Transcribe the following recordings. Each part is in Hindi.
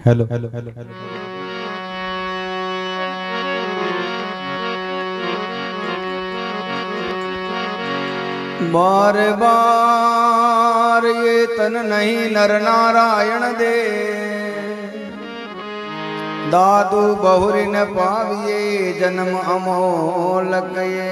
हेलो हेलो हेलो हेलो बार बार ये तन नहीं नर नारायण दे, दादू बहुरी न पाविए जन्म अमोलक ये।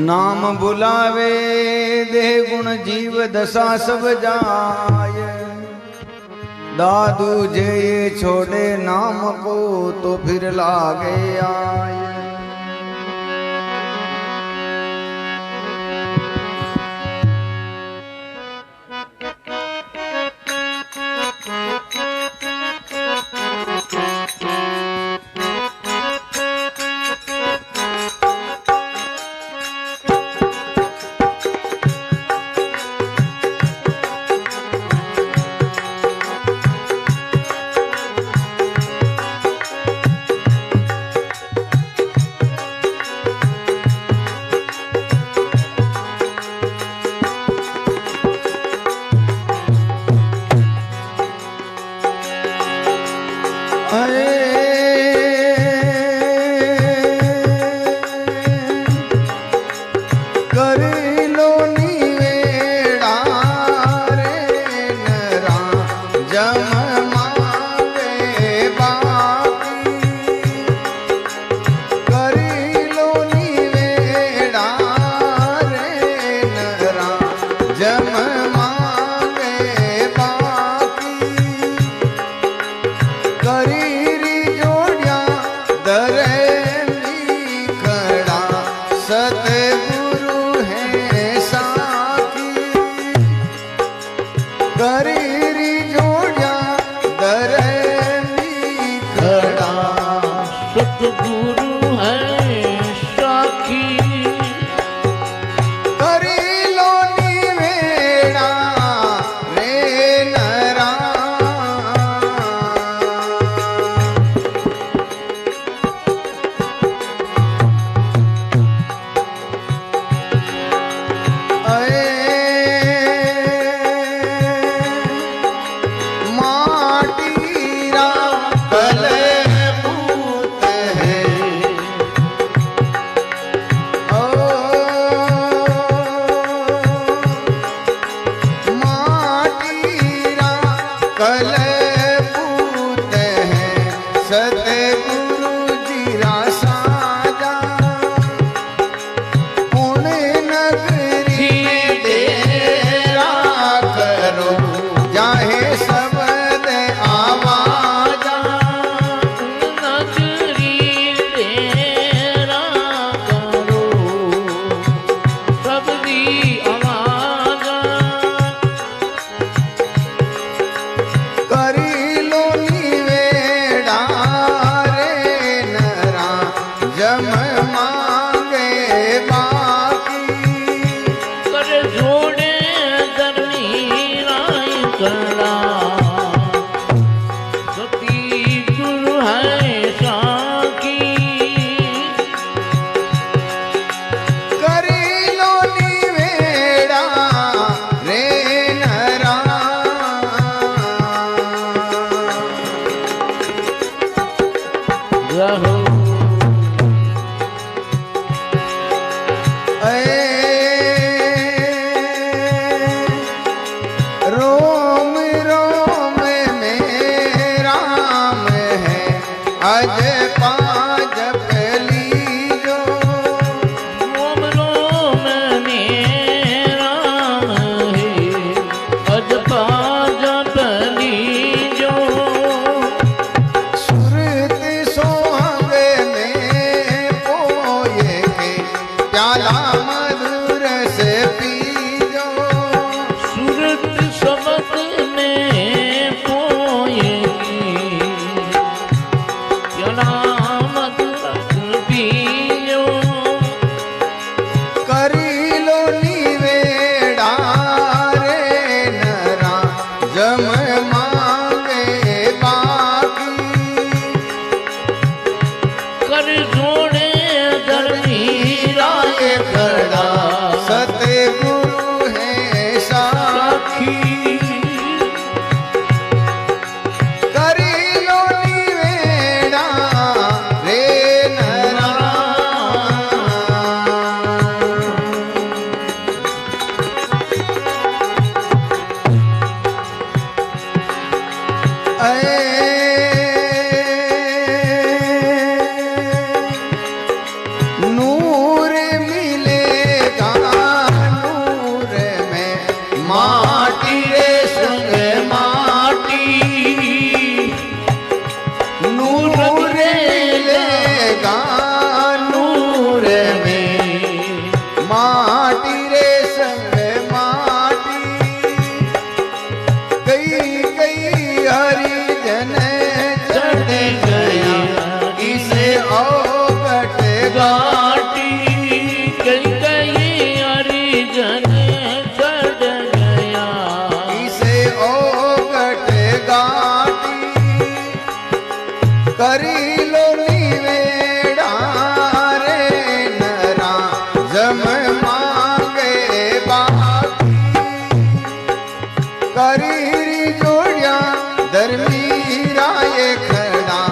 नाम बुलावे देह गुण जीव दशा सब जाय, दादू जे ये छोड़े नाम को तो फिर लागे आय। सतगुरु है साखी, करी लो निवेड़ा रे नरा। माटी रे संग माटी नूर रे लेगा नूर में माटी रे संग माटी कई कई हरिजन चढ़ गया इसे औगट घाटी कई कई हरिजन चढ़ गया इसे औगट गाटी करी लो निवेड़ा रे नरा जम मांगे बाकी करी जोड़िया धर्मी राय खड़ा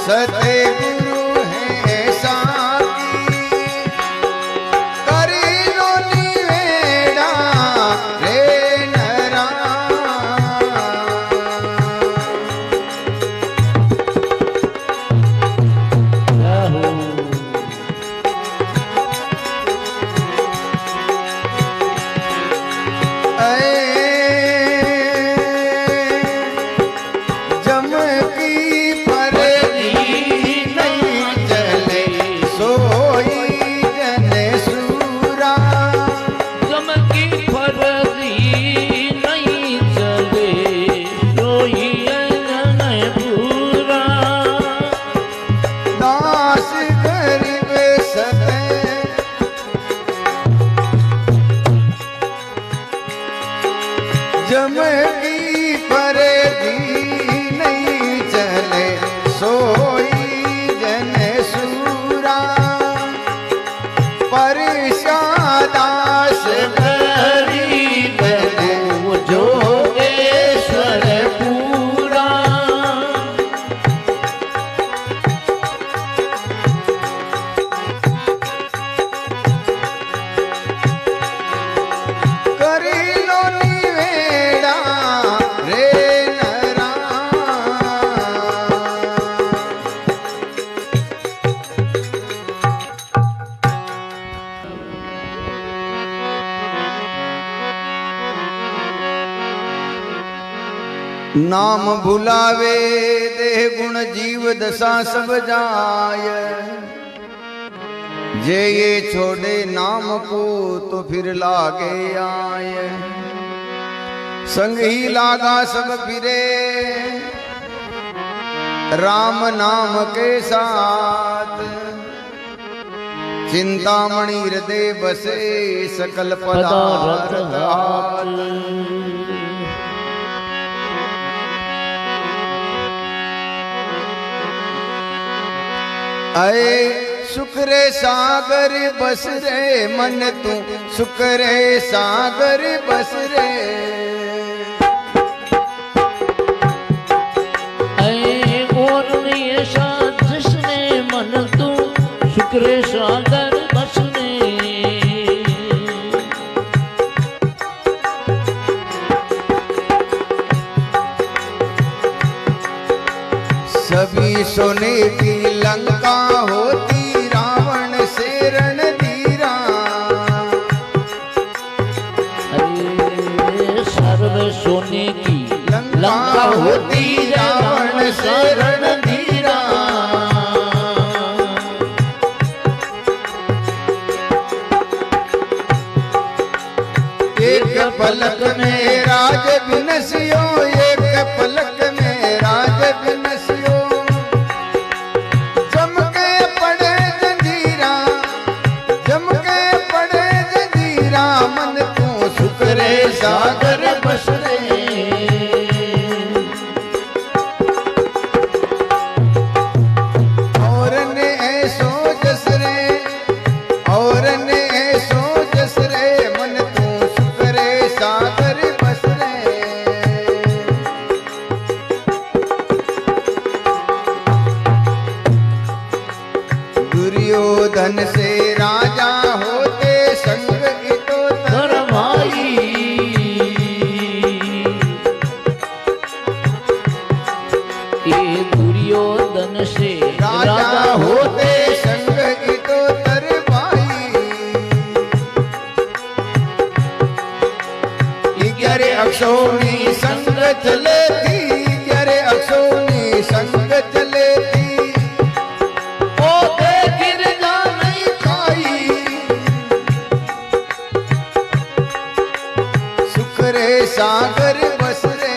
सते गुरु है साकी करी लो निवेड़ा रे नरा जम की परदी नहीं चले सोई जन सूरा जम की फरदी नहीं चले सोई जन पूरा दास गरीब सते जम की परदी नहीं चले सोई जन सूरा परिषादास गरीब ने जोगेश्वर पूरा करी लो निवेड़ा रे नरा नाम भुलावे देह गुण जीव दशा सब जाय जे ये छोड़े नाम को तो फिर लागे आए संग ही लागा सब फिरे राम नाम के साथ चिंतामणि हृदय बसे सकल पदार्थ पदार्थ हाथ आए सुखरे सागर बस रे मन तू सुखरे सागर बस रे ऐ और ऐसा जिसने मन तू शुक्र सागर बसने सभी सोने की लंका होती रावण से रणधीरा अरे सर्व सोने की लंका होती रावण से रणधीरा एक पलक में राज बिनसियो एक पलक में राज बिनसियो चमके पड़े जंजीरा चमके पड़े जंजीरा मन तू सुखरे सागर बस रे और ने ऐसो जस रे और ने ऐसो जस रे मन तू सुखरे सागर बस रे दुर्योधन से राजा होते संग इतो धर्माई ક્યારે અક્ષોની સંગ ચલેતી, ક્યારે અક્ષોની સંગ ચલેતી, પોતે ગિરજા નહીં ખાઈ, સુખ રે સાગર બસ રે,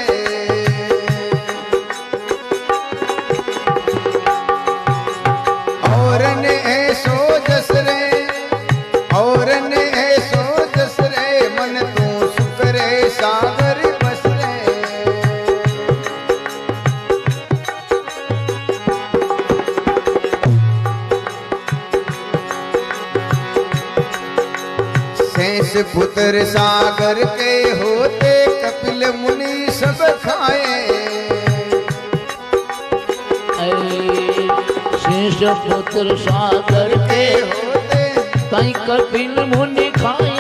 और ने ऐसो जस रे, और ने ऐसो जस रे, मन तू सुख रे सागर बस रे। शेष पुत्र सागर के होते, कपिल मुनि सब खाए, शेष पुत्र सागर के होते कहीं कपिल मुनि खाए,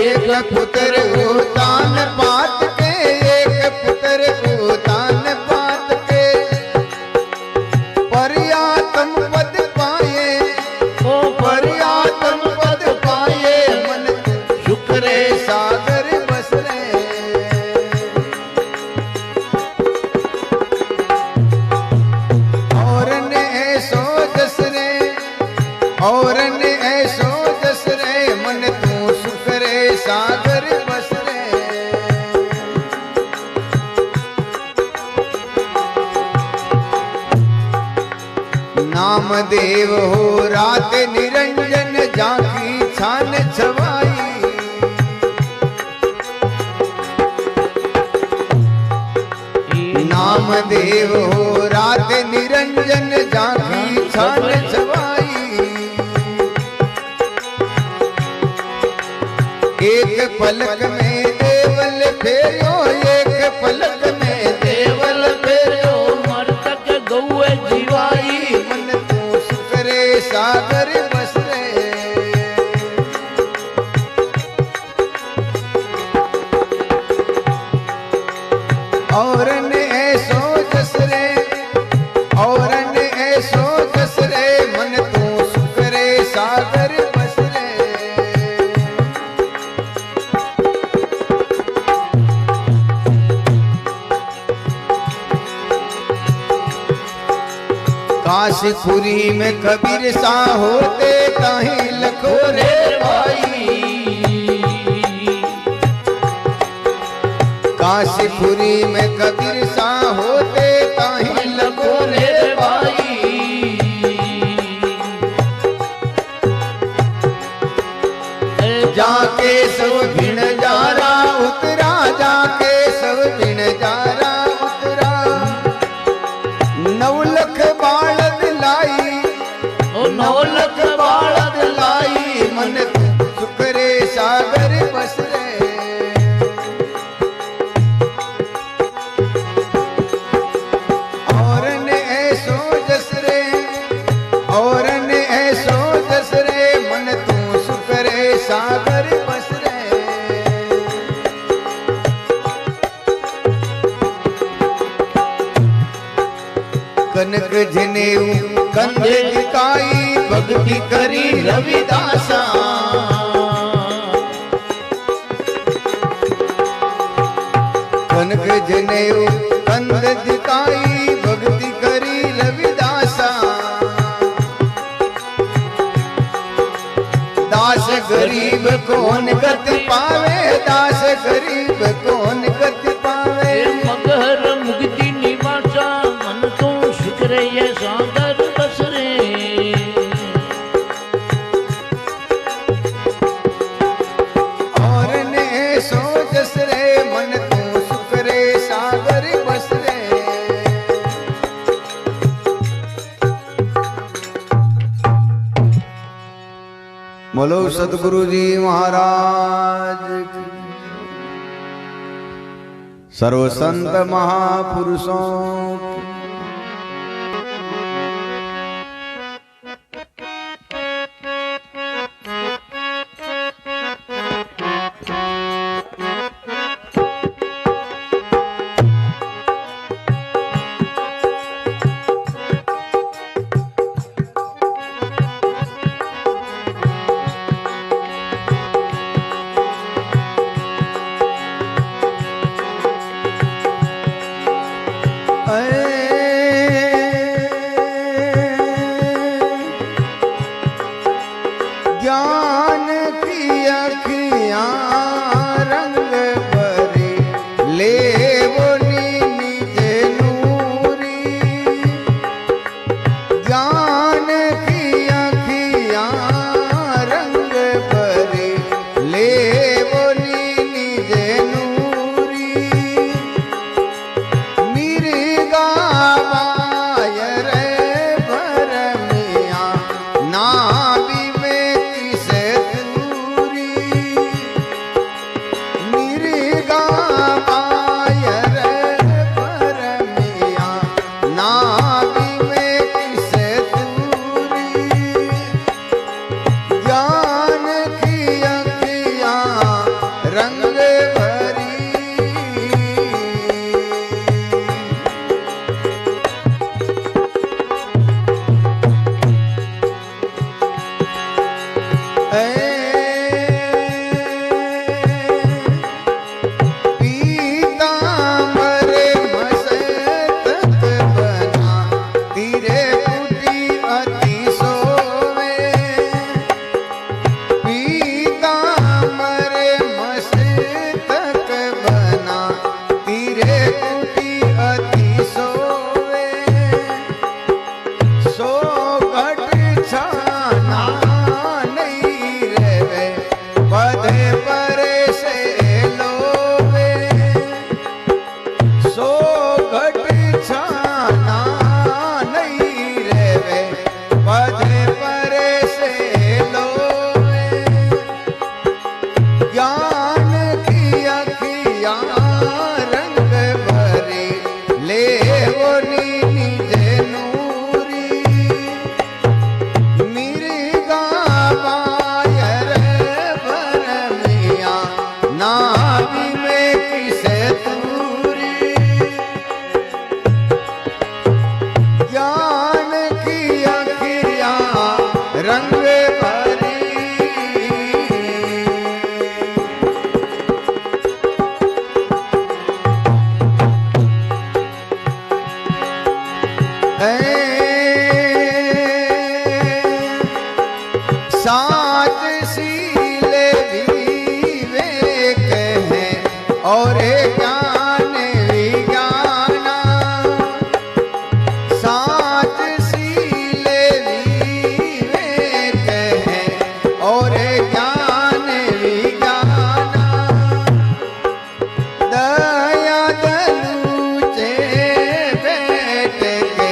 एक पुत्र उतान पात के, एक पुत्र उतान पात के, पर्यातम पद पाए, ओ पर्यातम पद पाए, मन शुक्र सागर बस रे। और ने ऐसो जस रे, और ने ऐसो जस रे, मन तू सुख रे सागर बस रे। नाम देव हो रात निरंजन, झांकी छान छवाई, नाम देव हो रात निरंजन, झांकी छान छवाई, एक पलक में देवल फेरो, एक पलक में देवल फेरो, मरतक गौए जीवाई, मन तू सुख रे सागर बस रे। और ने ऐसो जस रे, और ने ऐसो जस रे, मन तू सुख रे सागर बस रे। काशीपुरी में कबीर सा होते, कहीं लखो रे भाई, काशीपुरी में कबीर सा होते, कहीं लखो रे भाई, जाके सब भिण जारा उतरा, जाके सब भिण जारा उतरा, नवलख बालद लाई, ओ नौलख बालद लाई, मन सुख रे सागर बस रे। और ने ऐसो जस रे, और ने ऐसो जस रे, मन तू सुख रे सागर बस रे। कनक जनेऊ कंधे टिकाई, भक्ति करी रविदासा, कनक जनेऊ कंधे टिकाई, भक्ति करी रविदासा, दास गरीब कौन गति पावे, दास गरीब कौन गति पावे, मगर मुक्ति निवासा, मन तो शुक्र ये सागर बस रे। और ने ऐसो जस रे, मन तू सुख रे सागर बस रे। बोलो सतगुरु जी महाराज की। सर्व संत महापुरुषों की। अखियां रंग भरी लेवो निज नूरी ज्ञान की अखियां रंग भरी लेवो निज नूरी मिर्गा मायर भरमिया नाभि में किसे दूरी मिर्गा मायर भरमिया नाभि में किसे दूरी ज्ञान की अखियां रंग भरी पीतांबर मस्तक बना तीरे कुटी अति सोवे पीतांबर मस्तक बना तीरे कुटी अति सोवे सो घट छाना नहीं रेवे पधे परे से लोवे सो घट छाना नहीं रेवे पधे परे से लोवे ज्ञान की अखियां रंग भरी लेवो निज नूरी मिर्गा मायर भरमिया नाभि में किसे दूरी ज्ञान की अखियां रंग भरी सात सीले विवेक है और ज्ञान विज्ञाना सात सीले विवेक है और ज्ञान विज्ञाना दया दलूचे बैठ के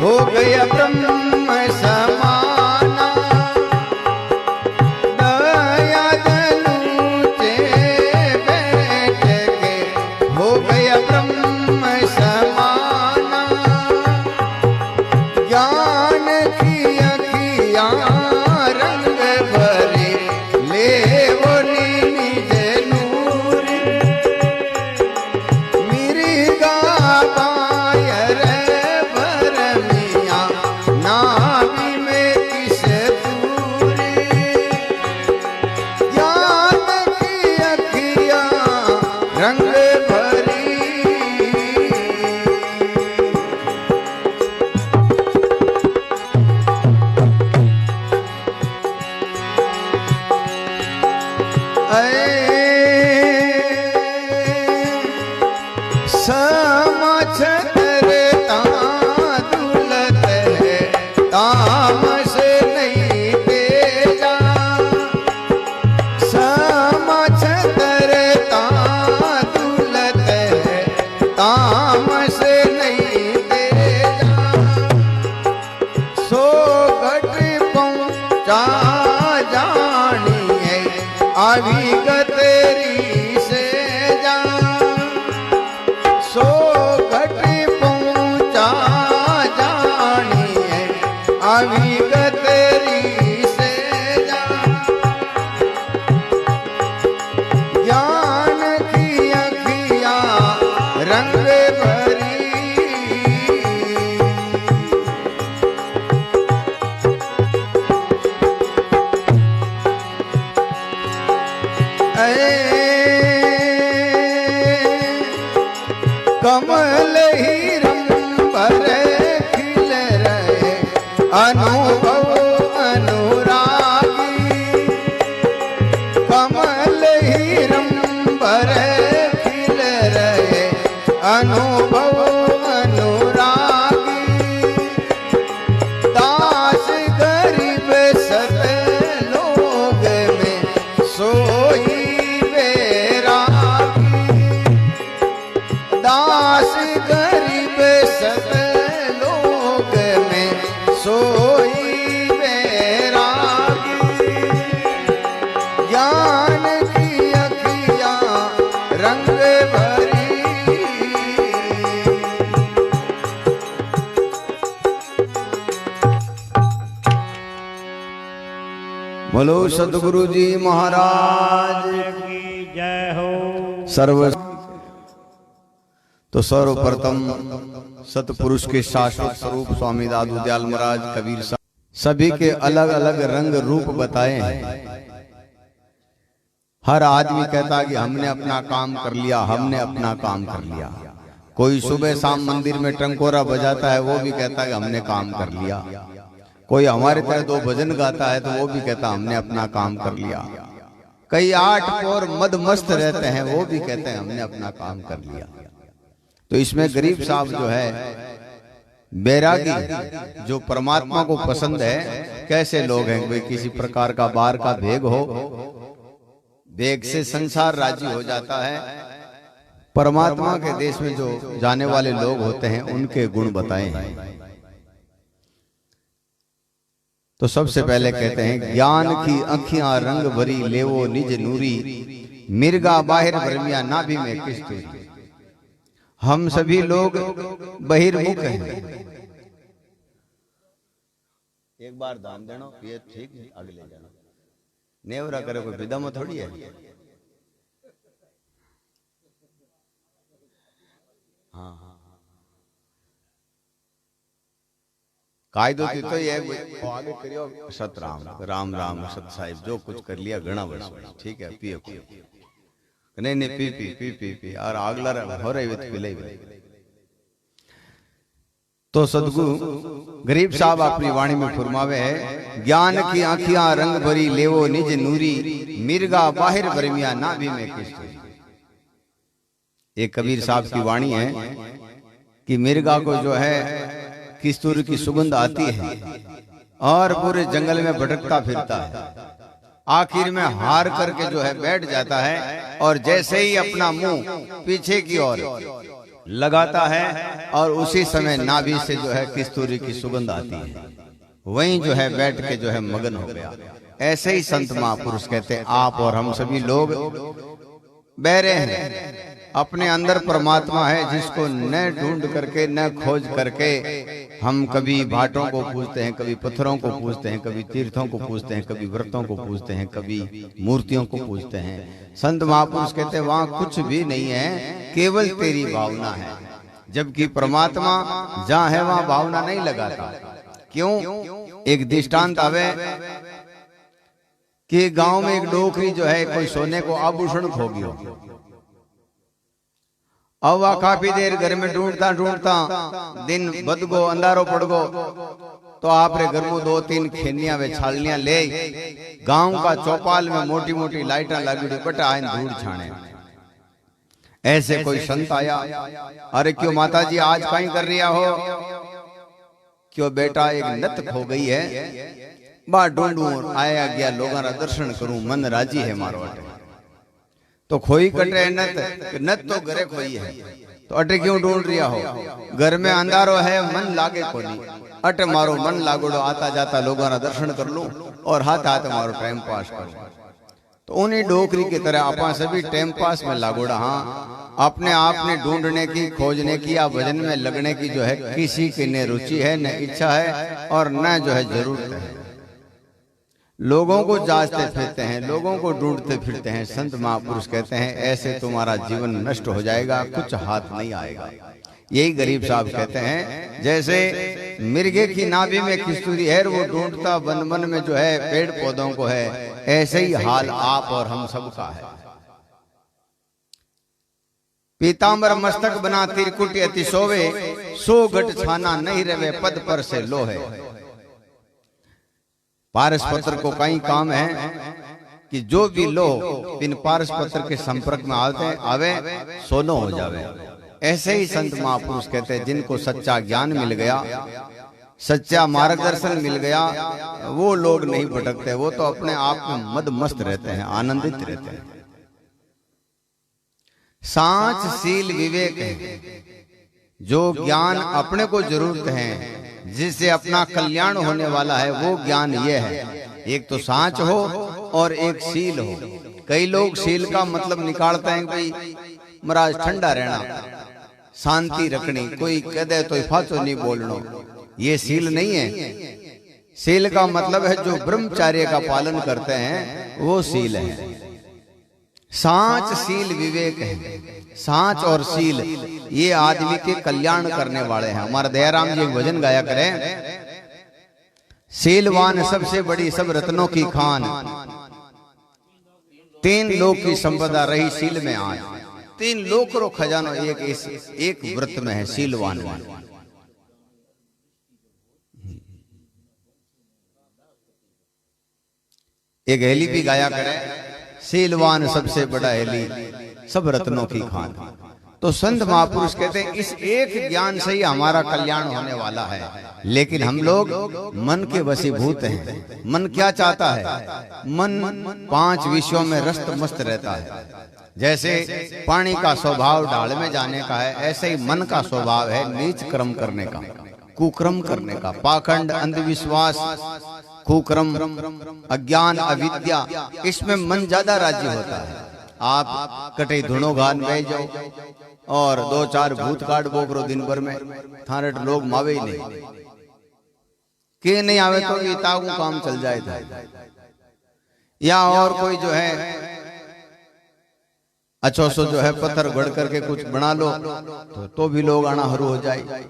हो गया ब्रह्म समाना दया दलूचे बैठ के हो गया ब्रह्म समाना ज्ञान की अखियां रंग भरी लेवो निज नूरी मिर्गा मायर भरमिया नाभि में किसे दूरी ज्ञान की अखियां रंग भरी समछतर दुलत है तामस नहीं तेजा समछतर दुलत है तामस नहीं तेजा सो घट पहुंचा जानी है अभिगत री से जा सो घट पहुंचा जानी है अभिगत री से जा ज्ञान की अखियां रंग भरी कमल ही रंबर खिल रहे अनुभव अनुरागी कमल अनुभव अनुरागी दास गरीब सत लोग में सोई बैरागी दास गरीब सत लोग में सोई बैरागी ज्ञान की अखियां रंग भरी बोलो सतगुरु जी महाराज की जय हो। सर्व तो सर्वप्रथम सतपुरुष के शाश्वत स्वरूप स्वामी दादू दयाल महाराज कबीर साहब सभी के अलग अलग रंग रूप बताए हैं। हर आदमी कहता है कि हमने अपना काम कर लिया, हमने अपना काम कर लिया। कोई सुबह शाम मंदिर में टंकोरा बजाता है, वो भी कहता है कि हमने काम कर लिया। कोई हमारे तरह दो भजन गाता है तो वो भी कहता हमने अपना काम कर लिया। कई 8 पौर मद मस्त रहते हैं, वो भी कहते हैं हमने अपना काम कर लिया। तो इसमें गरीब साहब जो है बैरागी जो परमात्मा को पसंद है, कैसे लोग हैं भाई किसी प्रकार का बाहर का भेग हो, भेग से संसार राजी हो जाता है। परमात्मा के देश में जो जाने वाले लोग होते हैं उनके गुण बताए हैं। तो सबसे पहले कहते हैं ज्ञान की अखियां रंग भरी लेवो निज नूरी मिर्गा बाहिर भरमिया नाभि में किस्तूरी। हम सभी लोग बहिर्मुख हैं। एक बार दान देना ये ठीक है, आगे ले जाना नेवरा करे कोई विदा में थोड़ी है। हाँ हाँ कायदो थी तो ये आगे करियो सत राम राम राम सत साहिब जो कुछ कर लिया घना वर्ष ठीक है पियो नहीं नहीं P P P P P और आगला हो रही पिले। तो सदगुरु गरीब साहब अपनी वाणी में फरमावे है ज्ञान की आंखियां रंग भरी लेवो निज नूरी मिर्गा बाहिर भरमिया नाभि में किस्तूरी। एक कबीर साहब की वाणी है कि मिर्गा को जो है किस्तूरी की सुगंध आती है और पूरे जंगल में भटकता फिरता है। आखिर में हार करके जो है बैठ जाता है और जैसे ही अपना मुंह पीछे की ओर लगाता है और उसी समय नाभि से जो है किस्तूरी की सुगंध आती है, वहीं जो है बैठ के जो है मगन हो गया। ऐसे ही संत महापुरुष कहते हैं आप और हम सभी लोग बहरे हैं। अपने अंदर परमात्मा है जिसको न ढूंढ करके न खोज करके हम कभी भाटों को पूजते हैं, कभी पत्थरों को पूजते हैं, कभी तीर्थों को पूजते हैं, कभी व्रतों को पूजते हैं, कभी मूर्तियों को पूजते हैं। संत महापुरुष कहते हैं वहां कुछ भी नहीं है, केवल तेरी भावना है। जबकि परमात्मा जहां है वहां भावना नहीं लगाता। क्यों? एक दृष्टांत आवे कि गांव में एक डोकरी जो है कोई सोने को आभूषण खो गयो। अब वह काफी देर घर में ढूंढता ढूंढता दिन बद गो अंधारो पड़ गो तो आपरे घर में 2-3 खेनिया वे छालनिया ले गांव का चौपाल में मोटी मोटी लाइटा लगी बटा आइन धूड़ छाने। ऐसे कोई संत आया, अरे क्यों माता जी आज कहीं कर रिया हो? क्यों बेटा एक नत खो गई है, बा ढूंढूं आया गया लोगों का दर्शन करूं, मन राजी है मारो अटे। तो खोई कटे नत तो घरे खोई है तो अटे क्यों ढूंढ रिया हो? घर में अंधारो है मन लागे कोनी, अटे मारो मन लागोड़ो आता जाता लोगों का दर्शन कर लूं और हाथ हाथ मारो टाइम पास करूं। तो उन्हीं डोकरी की तरह अपना सभी टाइम पास में लागोड़ा। हाँ अपने आप ने ढूंढने की खोजने की या भजन में लगने की जो है किसी की न रुचि है न इच्छा है और न जो है जरूरत है। लोगों को जांचते फिरते हैं, लोगों को ढूंढते फिरते हैं। संत महापुरुष कहते हैं ऐसे तुम्हारा जीवन नष्ट हो जाएगा, कुछ हाथ नहीं आएगा। यही गरीब साहब कहते हैं जैसे मिर्गे की नाभि में किस्तूरी है वो ढूंढता वन वन में जो है पेड़ पौधों को है, ऐसे ही हाल आप और हम सबका है। पीतांबर मस्तक बना तिरकुट अति सोवे, सो घट छाना नहीं रवे पद पर से लोहे। पारस पत्र को कई काम है कि जो भी लो इन पारस पत्र के संपर्क में आवे सोनो हो जावे। ऐसे ही संत महापुरुष कहते हैं जिनको सच्चा ज्ञान मिल गया, सच्चा मार्गदर्शन मिल गया, वो लोग नहीं भटकते, वो तो अपने आप में मद मस्त रहते हैं, आनंदित रहते हैं। सांच सील विवेक है, जो ज्ञान अपने को जरूरत है, जिससे अपना कल्याण होने वाला है, वो ज्ञान ये है। एक तो सांच हो और एक सील हो। कई लोग सील का मतलब निकालते हैं भाई महाराज ठंडा रहना, शांति रखनी, कोई कह दे तो फाचो नहीं बोलना, ये सील नहीं है। सील का मतलब है जो ब्रह्मचर्य का पालन करते हैं वो सील है। सांच सील विवेक है। सांच और सील ये आदमी के कल्याण करने वाले हैं। हमारा दयाराम जी एक भजन गाया करें, सीलवान सबसे बड़ी सब रत्नों की खान, तीन लोक की संपदा रही सील में आज। तीन लोक रो खजानो एक व्रत में है, सीलवान। एक हेली भी गाया करे, सीलवान सबसे बड़ा हेली सब रत्नों की खान। तो संत महापुरुष कहते हैं इस एक ज्ञान से ही हमारा कल्याण होने वाला है। लेकिन हम लोग मन के वशीभूत हैं। मन क्या चाहता है? मन पांच विषयों में रस्त मस्त रहता है। जैसे पानी का स्वभाव ढाल में जाने का है, ऐसे ही मन का स्वभाव है नीच कर्म करने का, कुक्रम करने का, पाखंड, अंधविश्वास, कुक्रम, अज्ञान, अविद्या, इसमें मन ज्यादा राजी होता है। आप कटे धुनो गान बह जाओ और दो चार भूत काट बोकरो दिन भर में, थारट लोग मावे ही नहीं के नहीं आवे तो ये ताऊ काम चल जाए था। या और कोई जो है अच्छो सो जो है पत्थर गढ़ करके कुछ बना लो तो भी लोग आना हरू हो जाए।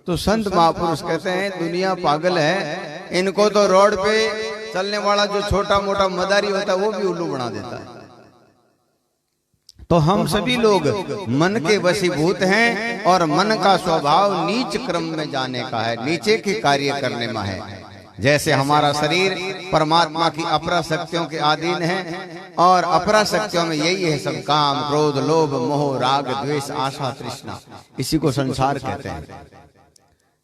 तो संत महापुरुष कहते हैं दुनिया पागल है, इनको तो रोड पे चलने वाला जो छोटा मोटा मदारी होता है वो भी उल्लू बना देता है। तो हम सभी लोग मन के वशीभूत हैं और मन का स्वभाव नीच क्रम में जाने का है, नीचे के कार्य करने में है। जैसे हमारा शरीर परमात्मा की अपरा शक्तियों के अधीन है और अपरा शक्तियों में यही है सब काम, क्रोध, लोभ, मोह, राग, द्वेष, आशा, तृष्णा, इसी को संसार कहते हैं।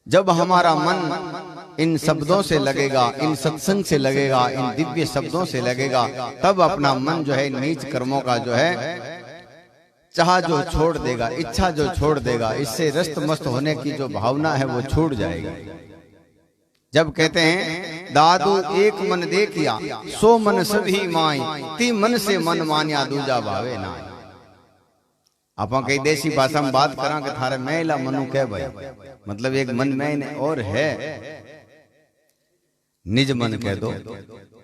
जब हमारा मन इन शब्दों से लगेगा, इन सत्संग से लगेगा, इन दिव्य शब्दों से लगेगा, तब अपना मन जो है नीच कर्मों का जो है चाह जो छोड़ देगा, इच्छा जो छोड़ देगा, इससे रस्त मस्त होने की जो भावना है वो छूट जाएगी। जब कहते हैं दादू एक मन देखिया सो मन सभी माई, ती मन से मन मान्या दूजा भावे ना। आप कई देसी भाषा में बात करा कि थारे मैला मनु कह भाई, मतलब एक मन में और है, निज मन कह दो,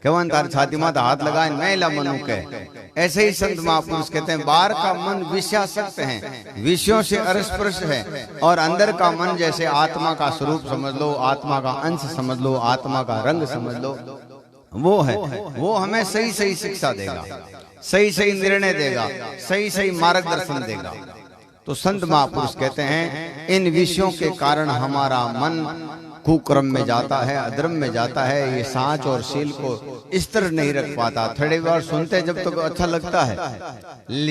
केवन तार छाती माता हाथ लगाए मैला मनु कह। ऐसे ही संत महापुरुष कहते हैं बाहर का मन विषयासक्त है, विषयों से अरस्पृश है, और अंदर का मन जैसे आत्मा का स्वरूप समझ लो, आत्मा का अंश समझ लो, आत्मा का रंग समझ लो, वो है। वो हमें सही सही शिक्षा देगा, सही सही निर्णय देगा, सही सही मार्गदर्शन देगा। तो संत महापुरुष कहते हैं इन विषयों के कारण हमारा मन कुक्रम में जाता है, अधर्म में जाता है। ये सांच और सील को स्थिर नहीं रख पाता। थोड़ी बार सुनते जब तक तो अच्छा लगता है,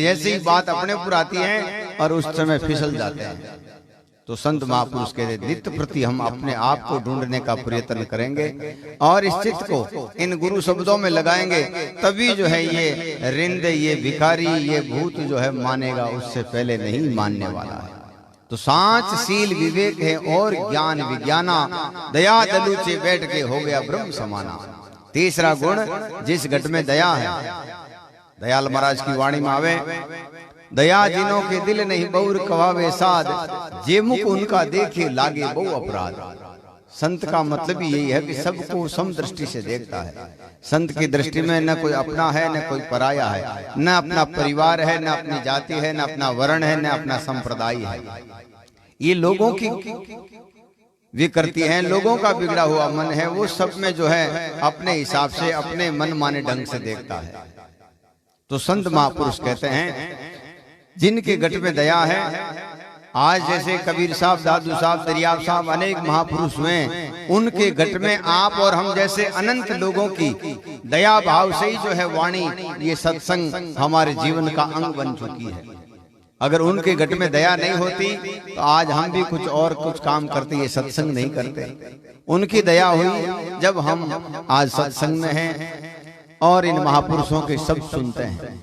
ऐसी बात अपने ऊपर आती है और उस समय फिसल जाते हैं। तो संत महापुरुष कहते हैं नित्य प्रति हम अपने आप को ढूंढने का प्रयत्न करेंगे और इस चित्त को इन गुरु शब्दों में लगाएंगे, तभी जो है ये रिंद, ये भिखारी, ये भूत जो है मानेगा, उससे पहले नहीं मानने वाला है। तो सांच सील विवेक है और ज्ञान विज्ञाना, दया दलूचे बैठ के हो गया ब्रह्म समाना। तीसरा गुण जिस घट में दया है, दयाल महाराज की वाणी में आवे, दया जिनों के दिल नहीं बहुर कवावे साध, जे मुख उनका देखे लागे बहु अपराध। संत का मतलब यही है कि सबको सम दृष्टि से देखता है। संत की दृष्टि में न कोई अपना है न कोई पराया है, न अपना परिवार है, न अपनी जाति है, न अपना वर्ण है, न अपना संप्रदाय है। ये लोगों की विकृति है, लोगों का बिगड़ा हुआ मन है, वो सब में जो है अपने हिसाब से, अपने मन माने ढंग से देखता है। तो संत महापुरुष कहते हैं जिनके घट में दया है, आज जैसे कबीर साहब, दादू साहब, दरियाब साहब, अनेक महापुरुष में, उनके घट में आप और हम जैसे अनंत लोगों की दया भाव से ही जो है वाणी, ये सत्संग हमारे जीवन का अंग बन चुकी है। अगर उनके घट में दया नहीं होती तो आज हम भी कुछ काम करते, ये सत्संग नहीं करते। उनकी दया हुई जब हम आज सत्संग में हैं और इन महापुरुषों के शब्द सुनते हैं।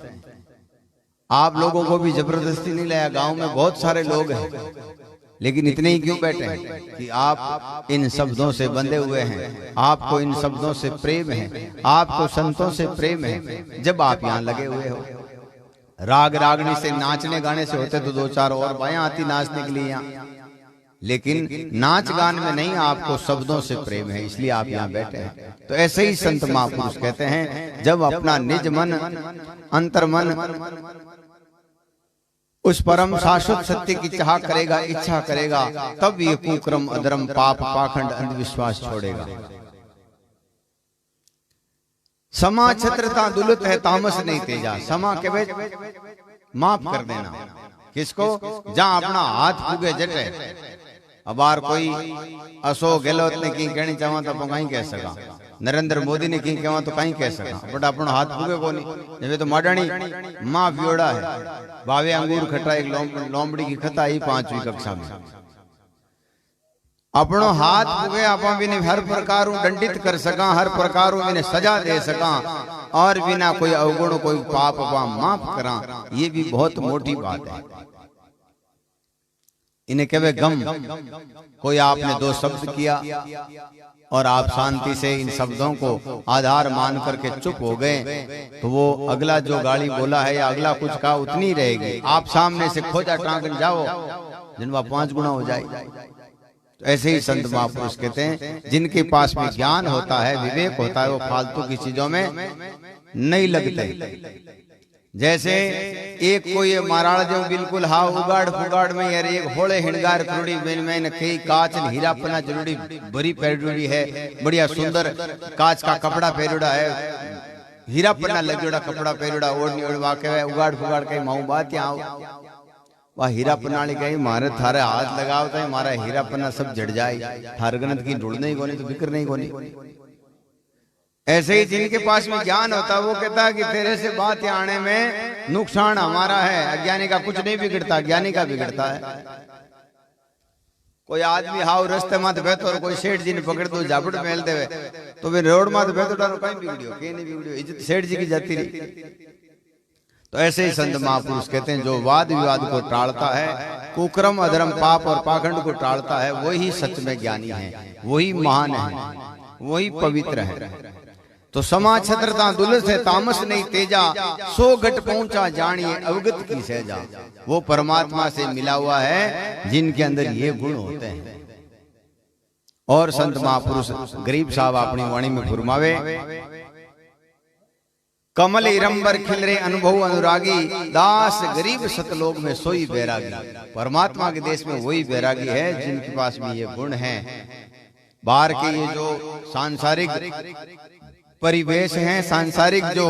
आप लोगों को भी जबरदस्ती नहीं लाया, गांव में बहुत सारे लोग हैं, लेकिन इतने ही क्यों बैठे हैं कि आप इन शब्दों से बंधे हुए हैं, आपको इन शब्दों से प्रेम है, आपको संतों से प्रेम है। जब आप यहाँ लगे हुए हो, राग रागनी से नाचने गाने से होते तो 2-4 और बायां आती नाचने के लिए यहाँ, लेकिन नाच गान में नहीं, आपको शब्दों से प्रेम है, इसलिए आप यहाँ बैठे हैं। तो ऐसे ही संत महापुरुष कहते हैं, जब अपना निज मन, अंतर मन उस परम शाश्वत सत्य की चाह करेगा, इच्छा करेगा, तब ये कुक्रम, अधर्म, पाप, पाखंड, अंधविश्वास छोड़ेगा। समा छत्रता दुलत है, तामस नहीं तेजा। समा के बेच माफ कर देना किसको, जहां अपना हाथ फूगे जटे। अब बार कोई अशोक गहलोत ने की कहनी चाहवा तो कहीं कह सका, नरेंद्र मोदी ने की कहवा तो कहीं कह सका, बट अपना हाथ फूगे को नहीं। जब तो माडाणी माँ व्योड़ा है, भावे अंगूर खटा एक लोमड़ी की खता ही 5वीं कक्षा में। अपनो हाथ फूगे आप हर प्रकार दंडित कर सका, हर प्रकार सजा दे सका, और बिना कोई अवगुण कोई पाप माफ करा। ये भी बहुत मोटी बात है। इन्हें कहे गम, कोई आपने 2 शब्द किया और आप शांति से इन शब्दों को आधार मान करके चुप हो गए, तो वो अगला जो गाली बोला है या अगला कुछ कहा उतनी रहेगी। आप सामने से खोजा टांगन जाओ, जिनवा 5 गुना हो जाए। तो ऐसे ही संत महापुरुष कहते हैं, जिनके पास में ज्ञान होता है, विवेक होता है, वो फालतू की चीजों में नहीं लगते। जैसे एक कोई महाराज जो बिल्कुल हाव उगाड़ फुगाड़ में, यार एक होड़े हिणगार करोड़ी में कई काच हीरा पना जरूरी बड़ी पहरुड़ी है, बढ़िया सुंदर काच का कपड़ा पहरुड़ा है, हीरा पन्ना लगोड़ा कपड़ा पहरुड़ा, ओढ़नी ओढ़वा के उगाड़ फुगाड़ के माऊ बात यहाँ वह हीरा पन्ना कही मारे थारे हाथ लगावता है, हमारा हीरा पन्ना सब जड़ जाए, थार गणत की ढूंढ नहीं कोनी तो बिक्र नहीं कोनी। ऐसे ही जिनके पास में ज्ञान होता है, वो कहता है कि तेरे से बात आने में नुकसान हमारा है। अज्ञानी का कुछ नहीं बिगड़ता, ज्ञानी का बिगड़ता है। कोई आदमी हाउ रस्ते मत बैठो और कोई सेठ जी ने पकड़ दो झापड़ मेल देवे, तो फिर रोड मत बैठो डालो, कहीं बिगड़ियो कहीं नहीं बिगड़ियो, इज्जत सेठ जी की जाती रही। तो ऐसे ही संत महापुरुष कहते हैं, जो वाद विवाद को टालता है, कुक्रम, अधर्म, पाप और पाखंड को टालता है, वही सच में ज्ञानी है, वही महान है, वही पवित्र है। तो समा छत्रता दुलस है, तामस नहीं तेजा, 100 घट पहुंचा जानिए अवगत की सहजा। वो परमात्मा से मिला हुआ है जिनके अंदर ये गुण होते हैं। और संत महापुरुष गरीब साहब अपनी वाणी में फुरमावे, कमल इरंबर खिलरे अनुभव अनुरागी, दास गरीब सतलोक में सोई बैरागी। परमात्मा के देश में वही बैरागी है जिनके पास में ये गुण है। बाहर के ये जो सांसारिक परिवेश है, सांसारिक जो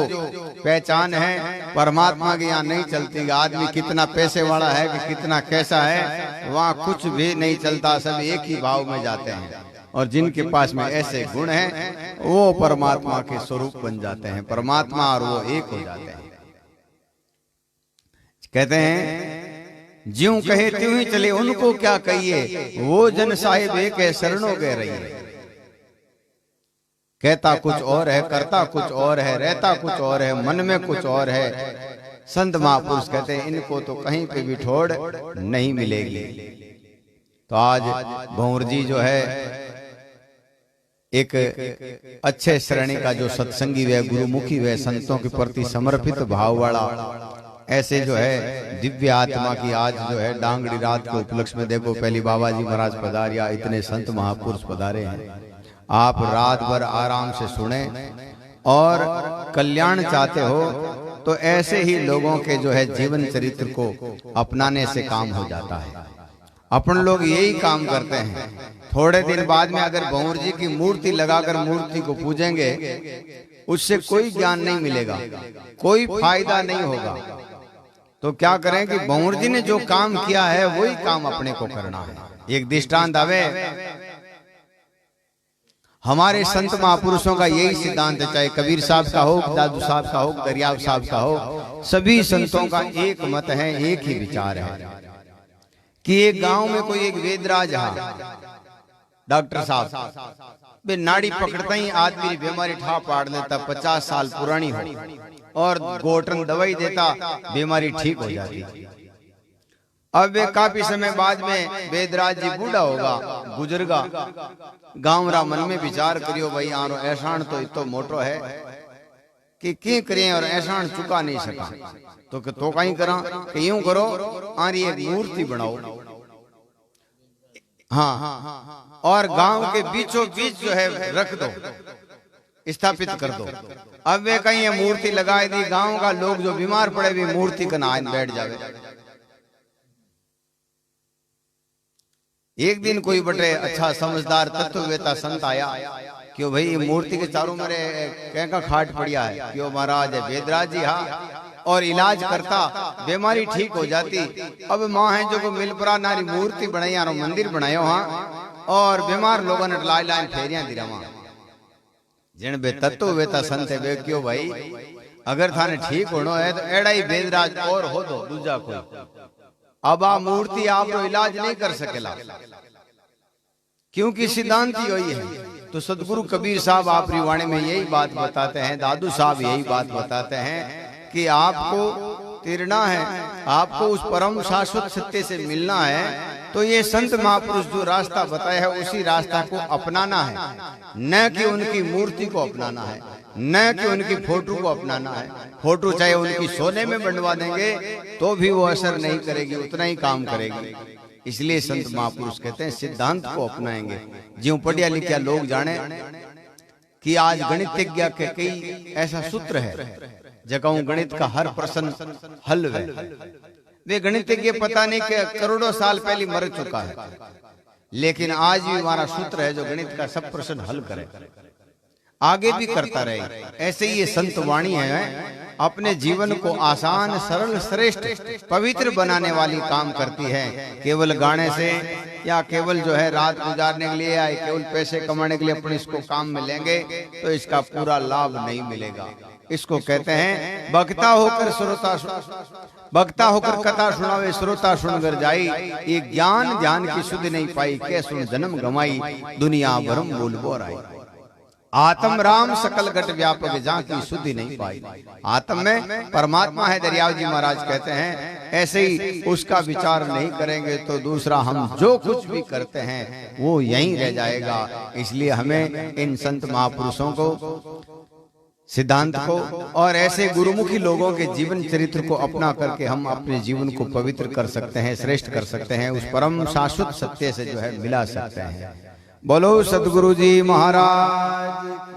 पहचान है, परमात्मा के यहाँ नहीं चलती। आदमी कितना पैसे वाला है कि कितना कैसा है, वहाँ कुछ भी नहीं चलता, सब एक ही भाव में जाते हैं। और जिनके पास में ऐसे गुण हैं, वो परमात्मा के स्वरूप बन जाते हैं, परमात्मा और वो एक हो जाते हैं। कहते हैं, ज्यों कहे त्यों ही चले, उनको क्या कहिए, वो जन साहिब एक है, शरणों कह रही है। कहता कुछ और है, करता कुछ और है, रहता कुछ और है, मन में कुछ और है। संत महापुरुष कहते हैं, इनको तो कहीं पे भी ठोड़ नहीं मिलेगी। तो आज भंवर जी जो है, एक अच्छे श्रेणी का जो सत्संगी व गुरुमुखी व संतों के प्रति समर्पित भाव वाला, ऐसे जो है दिव्य आत्मा की आज जो है डांगड़ी रात के उपलक्ष्य में देखो, पहली बाबा जी महाराज पधारिया, इतने संत महापुरुष पधारे हैं। आप रात भर आराम से सुने और कल्याण चाहते हो तो ऐसे ही लोगों के जो है जीवन चरित्र को अपनाने से काम हो जाता है। अपन लोग यही काम करते हैं। थोड़े दिन बाद में अगर भंवर जी की मूर्ति लगाकर मूर्ति को पूजेंगे, उससे कोई ज्ञान नहीं मिलेगा, कोई फायदा नहीं होगा। तो क्या करें कि भंवर जी ने जो काम किया है वही काम अपने को करना है। एक दृष्टांत आवे, हमारे संत महापुरुषों का यही सिद्धांत है, चाहे कबीर साहब का हो, दादू साहब का हो, दरियाव साहब का हो, सभी संतों का एक मत है, एक ही विचार है कि एक गांव में कोई एक वेदराज है, डॉक्टर साहब वे नाड़ी पकड़ता ही आदमी की बीमारी ठा पाड़ देता, 50 साल पुरानी हो और गोटन दवाई देता, बीमारी ठीक हो जाती। अब वे काफी समय बाद में वेदराज जी बूढ़ा होगा, गुजरगा, गांव रा मन में विचार करियो भाई आरो ऐसाण तो इतो मोटो है कि की करें और ऐसाण चुका नहीं सका, तो कहीं करा कि यूं करो आरी एक मूर्ति बनाओ, हाँ, और गांव के बीचों बीच जो है रख दो, स्थापित कर दो। अब वे कहीं ये मूर्ति लगाए दी, गांव का लोग जो बीमार पड़े भी मूर्ति का नाम बैठ जावे। एक दिन कोई बटे अच्छा समझदार तत्ववेता संत आया, क्यों भाई मूर्ति के चारों मेरे कहका खाट पड़िया है, क्यों महाराज है वेदराज जी, हाँ, और इलाज करता, बीमारी ठीक हो जाती। अब माँ है जो को मिलपरा नारी मूर्ति बनाई, यारो मंदिर बनायो, हाँ, और बीमार लोगों ने लाई लाइन फेरियां दी रहा। जिन बे तत्ववेता संत है क्यों भाई अगर थाने ठीक होना है तो एड़ा ही वेदराज और हो दो दूजा कोई, अब आ मूर्ति आप तो इलाज नहीं कर सकेला, क्योंकि सिद्धांत ही वही है। तो सदगुरु कबीर साहब आप वाणी में यही बात बताते हैं, दादू साहब यही बात बताते हैं कि आपको तिरना है, आपको उस परम शाश्वत सत्य से मिलना है, तो ये संत महापुरुष जो रास्ता बताया है उसी रास्ता को अपनाना है, न कि उनकी मूर्ति को अपनाना है, न कि उनकी फोटो को अपनाना है। फोटो चाहे उनकी सोने में बनवा देंगे तो भी वो असर नहीं करेगी, उतना ही काम करेगी। इसलिए संत महापुरुष कहते हैं सिद्धांत को अपनाएंगे। ज्यों पढ़िया लिखिया लोग जाने कि आज गणितज्ञ के कई ऐसा सूत्र है जगहों गणित का हर प्रश्न हल है, वे गणितज्ञ पता नहीं कि करोड़ों साल पहले मर चुका है, लेकिन आज भी हमारा सूत्र है जो गणित का सब प्रश्न हल करे, आगे भी करता रहे। ऐसे ही ये संत वाणी है, अपने जीवन को आसान सरल श्रेष्ठ पवित्र बनाने वाली काम करती है। केवल गाने से या केवल जो है रात गुजारने के लिए या केवल पैसे कमाने के लिए अपन इसको काम में लेंगे तो इसका पूरा लाभ नहीं मिलेगा। इसको कहते हैं बक्ता होकर श्रोता, बक्ता होकर कथा सुनावे श्रोता सुनकर जाई, ये ज्ञान ध्यान की सुध नहीं पाई, के सुन जन्म गमाई दुनिया भरम बोल बोर आई। आत्म राम सकल घट व्यापक जहाँ की शुद्धि नहीं पाई। आत्म में परमात्मा है, दरियाव जी महाराज कहते हैं। ऐसे ही उसका विचार नहीं करेंगे तो दूसरा हम जो कुछ भी करते हैं वो यहीं रह जाएगा। इसलिए हमें इन संत महापुरुषों को, सिद्धांत को और ऐसे गुरुमुखी लोगों के जीवन चरित्र को अपना करके हम अपने जीवन को पवित्र कर सकते हैं, श्रेष्ठ कर सकते हैं, उस परम शाश्वत सत्य से जो है मिला सकते हैं। बोलो सदगुरु जी महाराज।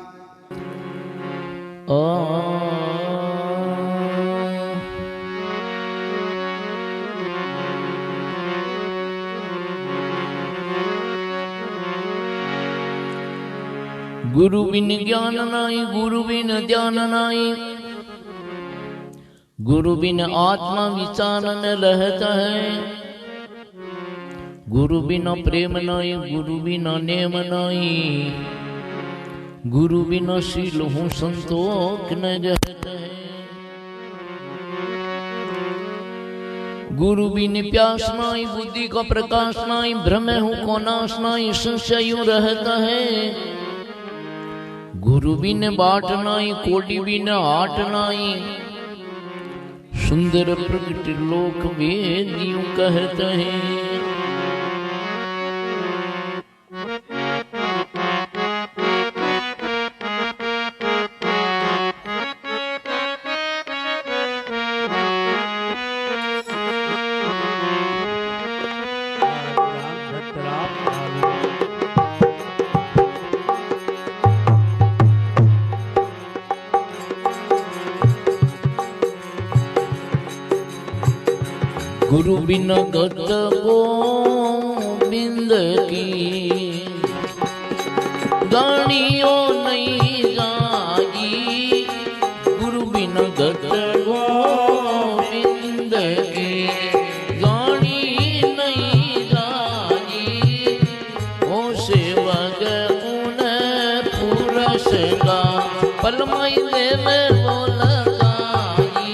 गुरु बिन ज्ञान नाई, गुरु बिन ध्यान नाई, गुरु बिन आत्मा विचार न रहता है। गुरु बिना प्रेम नाई, गुरु बिना नेम नाई, गुरु बिना शील हूँ संतोष न रहता है। गुरु बिन प्यास नाई, बुद्धि का प्रकाश नाई, भ्रम हूँ को नाश नाई, संशय यूं रहता है। गुरु बिन बाट नाई, कोटि बिन आट नाई, सुंदर प्रगट लोक वेद यूं कहते हैं। गुरु बिन गत गोविंद की गानियो नहीं जागी। गुरु बिन गत गोविंद की गानी नहीं जागी। ओ सेवक उन पुरुष का पलमाई दे में बोल गाई।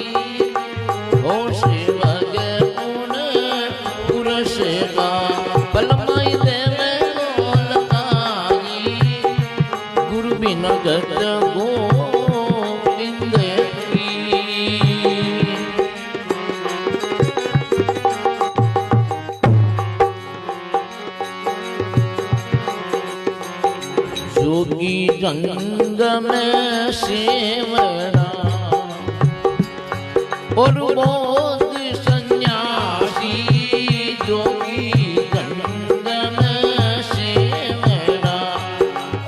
गंग में सेवरा और बोध सन्यासी जोगी गंग में सेवरा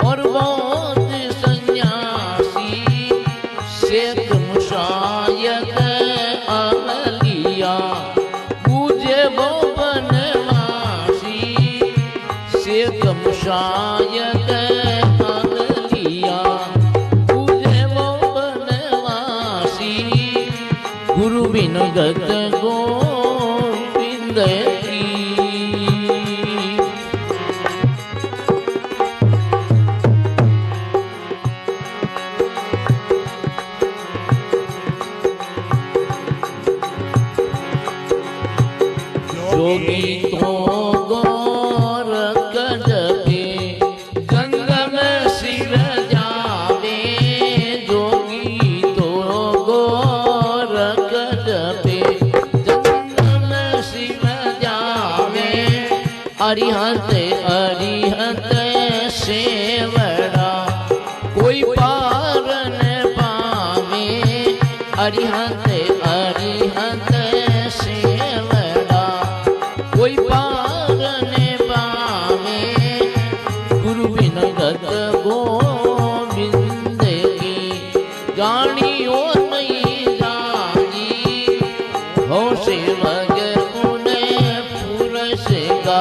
और बोध सन्यासी शेख मुशायक अमलिया पूजे वो बनवासी शेख मुशायक अमलिया पूजे वो बनवासी गुरु बिन गत गोविंद की जोगी तो गोरख जपे गंग में सिर जावे जोगी तो गोरख जपे गंग में सिर जावे अरिहंत अरिहंत सेवड़ा कोई पार न पावे अरिहंत अरिहंत सेवड़ा कोई पार न पावे गुरु बिन गत गोविंद की जानियो नहीं जानी हो सेवक उन्हें पुरुष का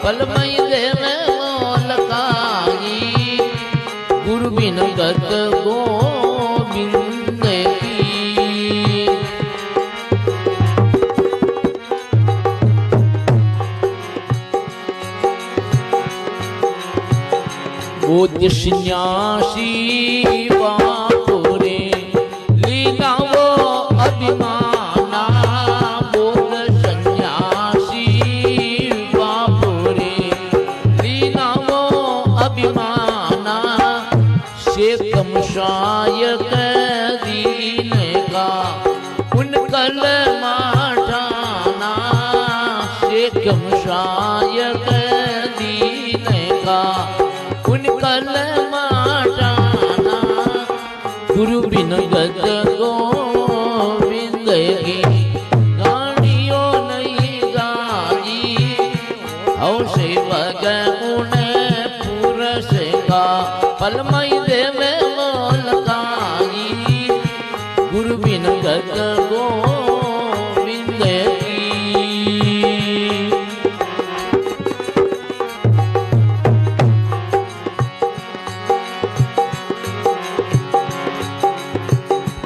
पलमय देव मोल काई गुरु बिन गत गोविंद की बोध सन्यासी बापुरे लीला वो अभिमाना बोध सन्यासी बापुरे लीला वो अभिमाना शेख मुशायक दीन का उन कल माठाना शेख मुशायक दीन का कल माटाना गुरु बिन गत गोविंद की गानियो नहीं गाजी औ सेवक उन्हें पुरुष का पलमय देव मोल काई गुरु बिन गत गोविंद की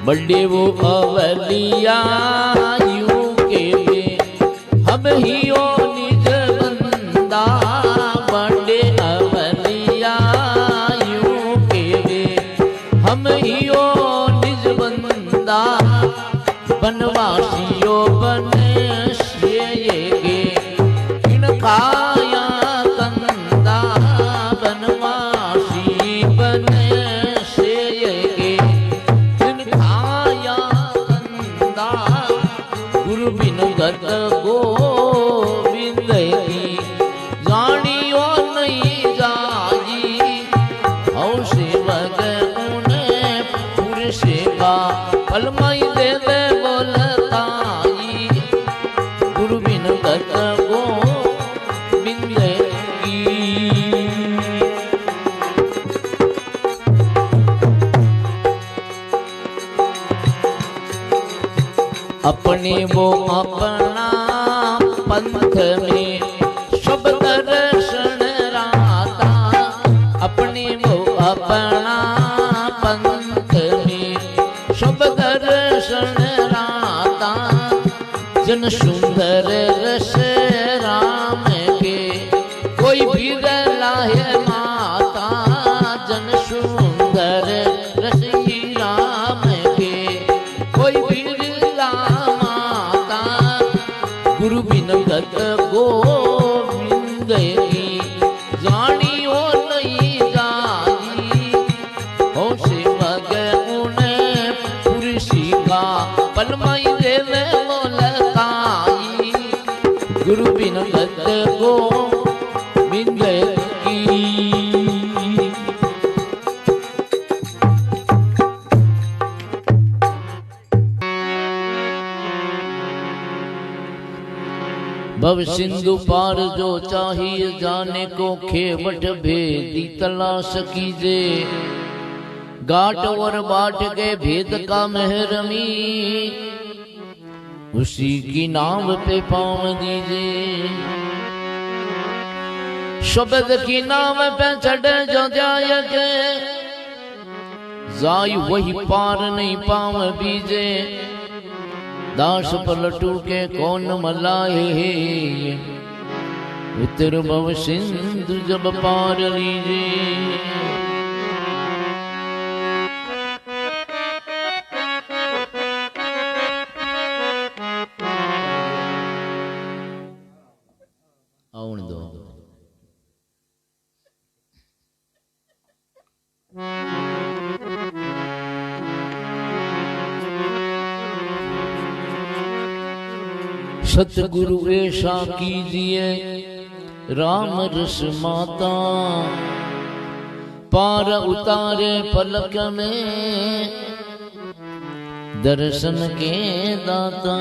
बड़े वो अवलिया यूं के वे हम ही ओ निज बंदा बड़े अवलिया यूं के वे हम ही ओ निज बंदा बनवासियों बन शेगे इन खाया कंदा बनवासी बन शेगे गुरु बिन गत गोविंद की जानियो नहीं जाजी औ सेवक उन्हें पुरुष का पलमय देव बोलताई गुरु बिन गत गोविंद की अपने वो अपना पंथ में सब दर्शन राता अपने वो अपना पंथ में सब दर्शन राता जन सुंदर रस राम के कोई बिरला है माता जन सुंदर रस राम के कोई गुरु बिन गत गोविंद की जानियो नहीं जानी हो सेवक उन्हें पुरुष का पलमय देव मोलकाई गुरु बिन गत गोविंद की भव सिंधु पार जो चाहिए जाने को खेवट भेदी तलाश कीजे घाट और बाट के भेद का महरमी उसी की नाव पे पाँव दीजिए शब्द की नाव पे चढ़े जो जाय के जाय वही पार नहीं पाँव बीजे दास पलटू के कौन मलाए उतर भव सिंधु जब पार लीजिए आउन दो सतगुरु ऐसा कीजिए राम रस माता पार उतारे पलक में दर्शन के दाता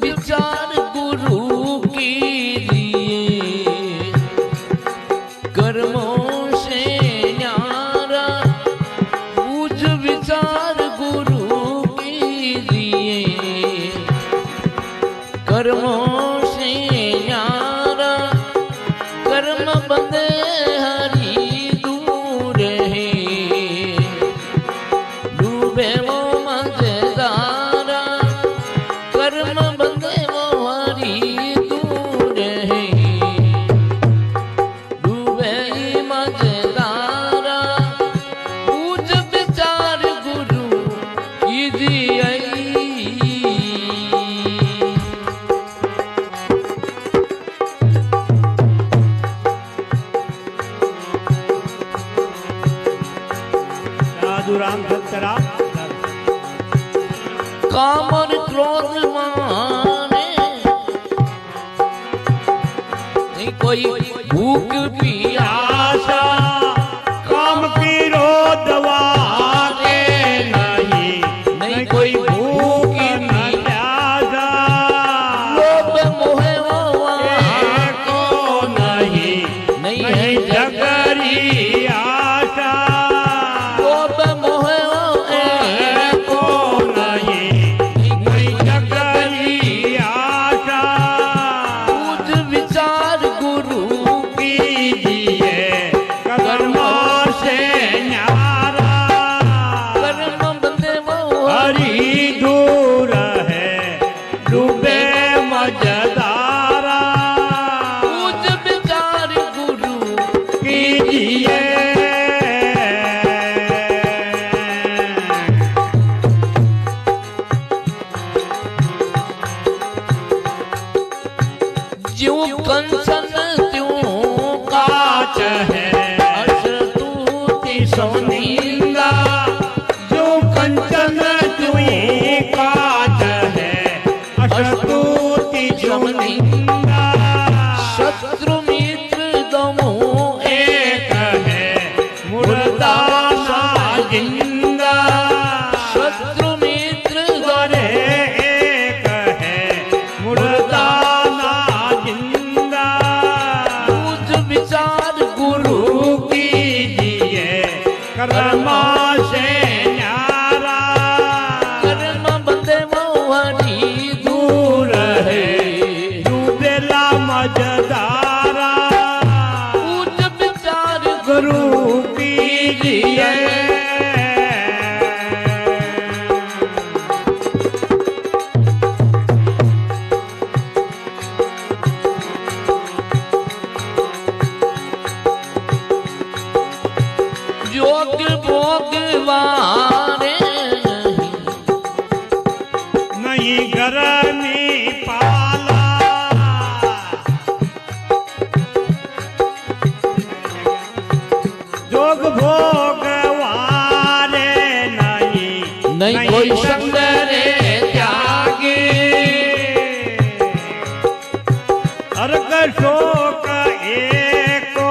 विचार गुरु कीजिए कर्मों से न्यारा पूज विचार गुरु कीजिए कर्मों से न्यारा कर्म बंदे हरि दूर है डूबे वो मजेदारा कर्म बंदे वो हरि दूर है डूबे मजेदारा पूज विचार गुरु कीजिए साधुराम भक्तराम काम और क्रोध माने नहीं कोई भूख प्यासा काम की रोदवा के नहीं कोई भूख न प्यासा लोभ मोह को नहीं है जगरी आशा लोभ मोह को नहीं जगरी आशा पूज विचार गुरु कीजिए कर्मों से न्यारा कर्म बंदे वो हरि दूर है डूबे मजदारा पूज विचार गुरु कीजिए ज्यों कंचन त्यों काच है अशतूति सोनिंदा जो कंचन तुई काच है अशतूति सोनिंदा शत्रु मित्र दमो एक है मुर्दा सा जिंदा शत्रु मित्र द्वारे एक है मुर्दा ना जिंदा पूज विचार गुरु गुरु कीजिए कर्मा से न्यारा कर्म बंदे वो हरि दूर है डूबेला मजदारा पूज विचार गुरु कीजिए योग भोग वारे नहीं गरमी पाला नहीं कोई संग रे त्यागे अर्घ शोक एको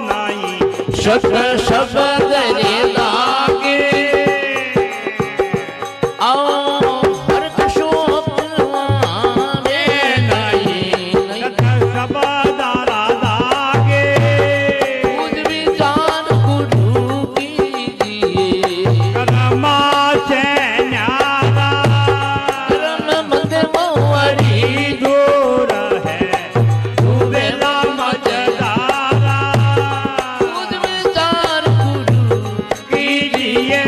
नहीं सत शब्द रे लागे आओ अर्घ शोक रे नहीं सत शब्द लागे बुझ विचार गुरु कीजिए कर्मा से न्यारा कर्म मत मोहरी दूर है डूबेला मजदारा बुझ विचार गुरु कीजिए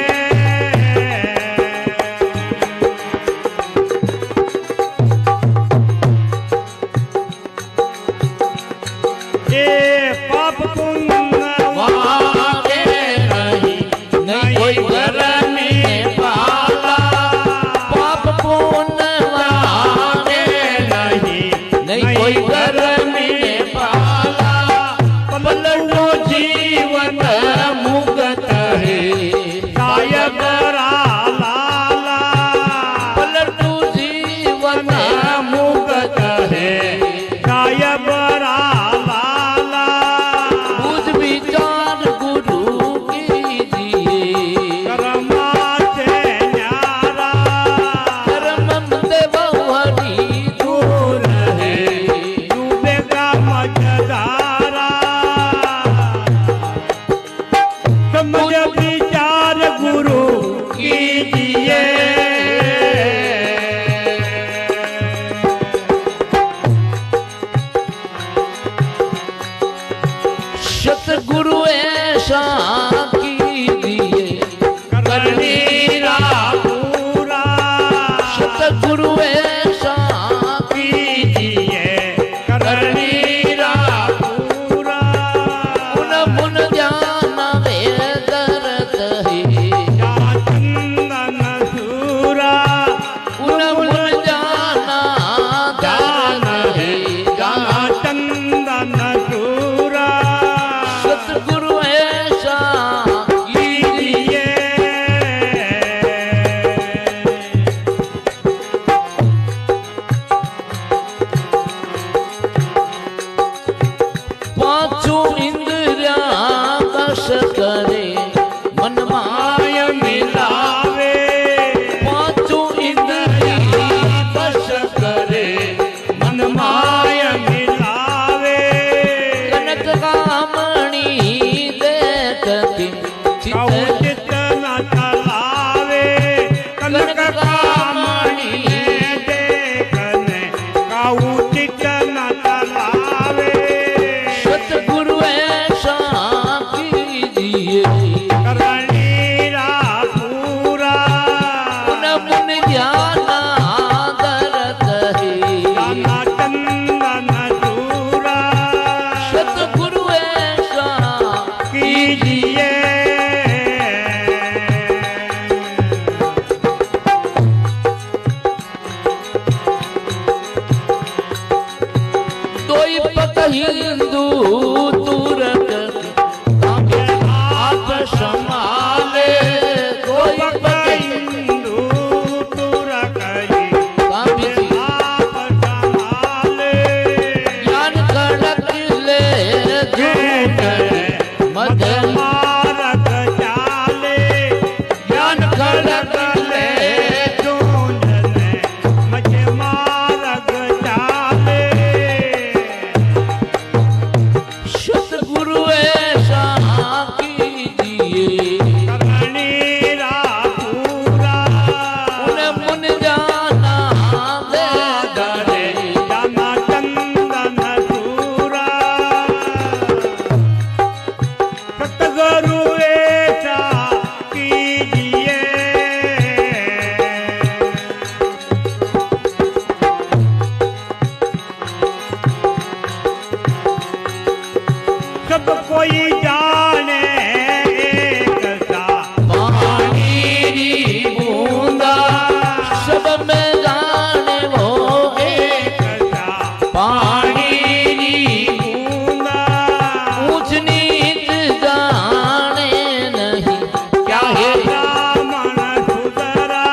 ये पाप पुण्य वाके नहीं नहीं कोई घर में पाला पाप पुण्य वाके नहीं नहीं कोई घर में पाला पलटो जीवन मुक्त है सायब लाला पलटो जीवन मुक्त है सायब लाला बुझ विचार गुरु कीजिए कर्मा से न्यारा कर्म मत बहुहरी दूर है डूबेगा मजदारा समझ विचार गुरु कीजिए सतगुरु ऐसा कीजिए करनीरा पूरा सतगुरु ऐसा कीजिए करनीरा पूरा उन मुन ज्ञान वेदरत है या चंदन सूरा उन मुन ज्ञान दान है या चंदन सूरा सतगुरु ऐसा कीजिए पांचों इंद्रिया बस करे मन माय मिलावे पांचों इंद्रिया बस करे मन माय मिलावे कनक कामणी देखती काऊ चित चित न चलावे कनक कामणी देखने काऊ चित न चलावे सतगुरु ऐसा कीजिए करणीरा पूरा उन मुन ज्ञान दरत है दाना चंदन सूरा सतगुरु ऐसा कीजिए दोई पत हिंदू तुरक ताके आप संभाले दोई पत हिंदू तुरा करी ताके आप संभाले ज्ञान कड़क ले झूठ मध मारक चाले ज्ञान खड़क ले झूंझने मझे मारक चाले सतगुरु ऐसा कीजिए करणीरा पूरा उन मुन जाना दे दरे जाना चंदन सूरा सतगुरु ऐसा कीजिए सब कोई जाने एक सा पानी री बूंदा सब में जाने वो एक सा पानी री बूंदा ऊंच नीच जाने नहीं क्या है ब्राह्मण सुधरा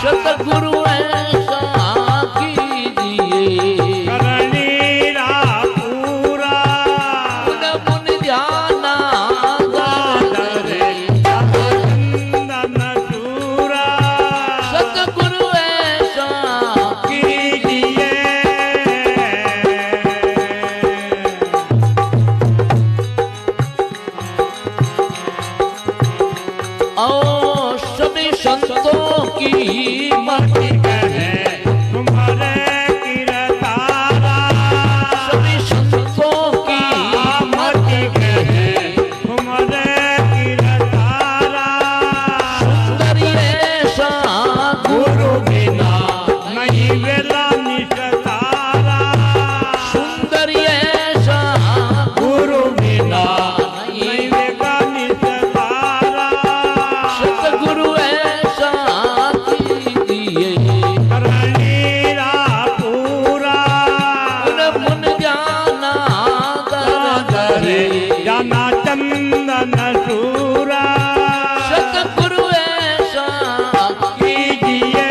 सतगुरु ऐसा कीजिए करणीरा पूरा मुन मुन ध्याना गादरे चंदन सूरा सतगुरु ऐसा कीजिए और सभी संतों की मति कहे तुम्हारे किरतारा सभी संतों की मति कहे तुम्हारे किरतारा सुंदरी ऐसा गुरु बिना नहीं वेला निस्तारा सुंदरी ऐसा गुरु बिना नहीं वेला निस्तारा सतगुरु ऐसा कीजिए करणीरा पूरा मुन मुन जाना करे करे जाना चंदन सूरा सतगुरु ऐसा कीजिए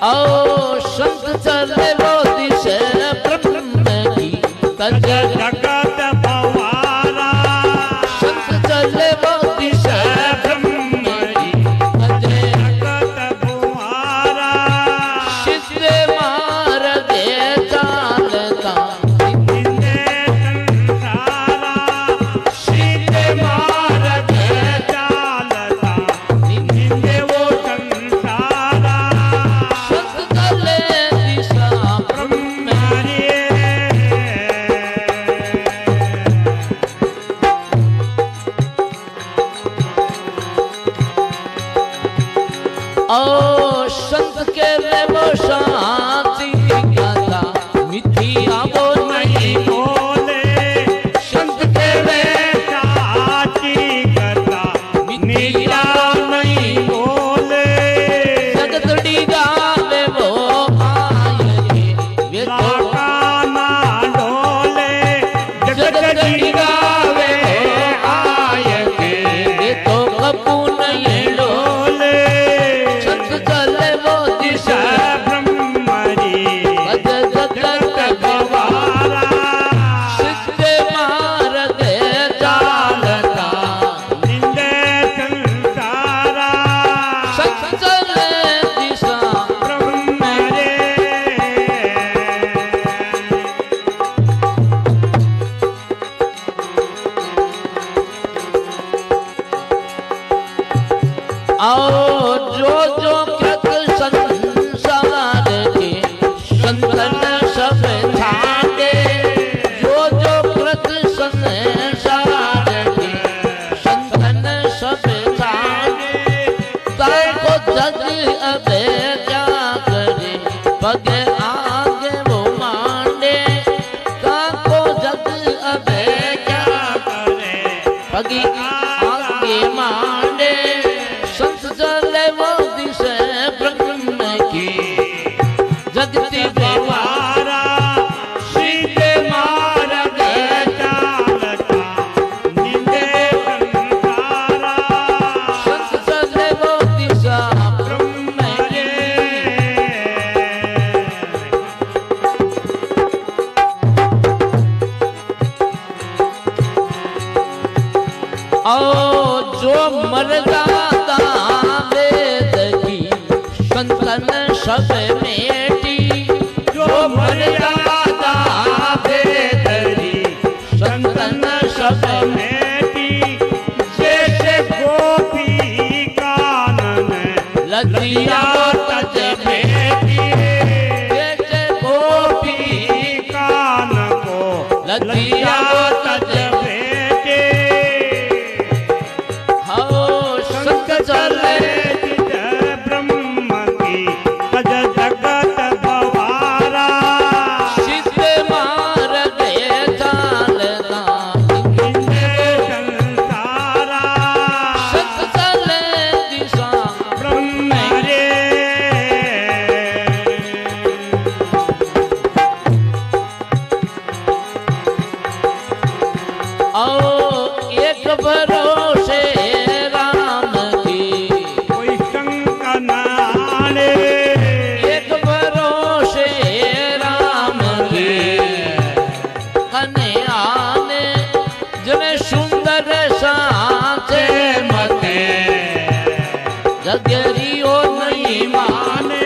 आओ संत चले वो दिशे ब्रह्म की तज जगत भवारा संत चले वो दिशे ब्रह्म की तज जगत भवारा सिद्धे मार्ग चालता निंदे संसारा सीधे मार्ग चालता निंदे वो संसारा संत चले दिशा ब्रह्म हमारे ओ संत के रे वो शांति गाता मिथिया वो नहीं बोले संत के वे साची करता नीला नहीं बोले जगतड़ी गावे वो आए वे तो लाकाना डोले जगत गावे आय के वे तो कबू नहीं डोले संत चले वो दिशा ब्रह्मरी भज जगत गवारा सिद्धे मार्ग चालता निंदे संसारा संत चले दिशा ब्रह्मरे आओ जो जो कृत संसार के संतन सब छाटे जो जो कृत संसार के संतन सब छाटे ताको जग अबे क्या करे पग आगे वो मांडे ताको जग अबे क्या करे पगी आगे मांडे संत चले वो दिशे ब्रह्म की जगती देवा गवारा सीधे मार्ग चालता निंदे संसारा संत चले वो दिशा ब्रह्म की और जो मर जाता वेद की संतन सब मेटी जो मर्यादा बेदरी संतन सब मेटी जैसे गोपी कानन लतिया तज बेटी जैसे गोपी कान को लतिया तज बेटे हो संत चले ब्रह्म की तज जगत भवारा सिद्ध मार्ग चालता निंदे संसारा संत चले दिशा ब्रह्म रे आओ एक भरोसे राम की, कोई शंका न आने, एक भरोसे राम की, कने आने जने सुंदर साचे मते, जगरियो नहीं माने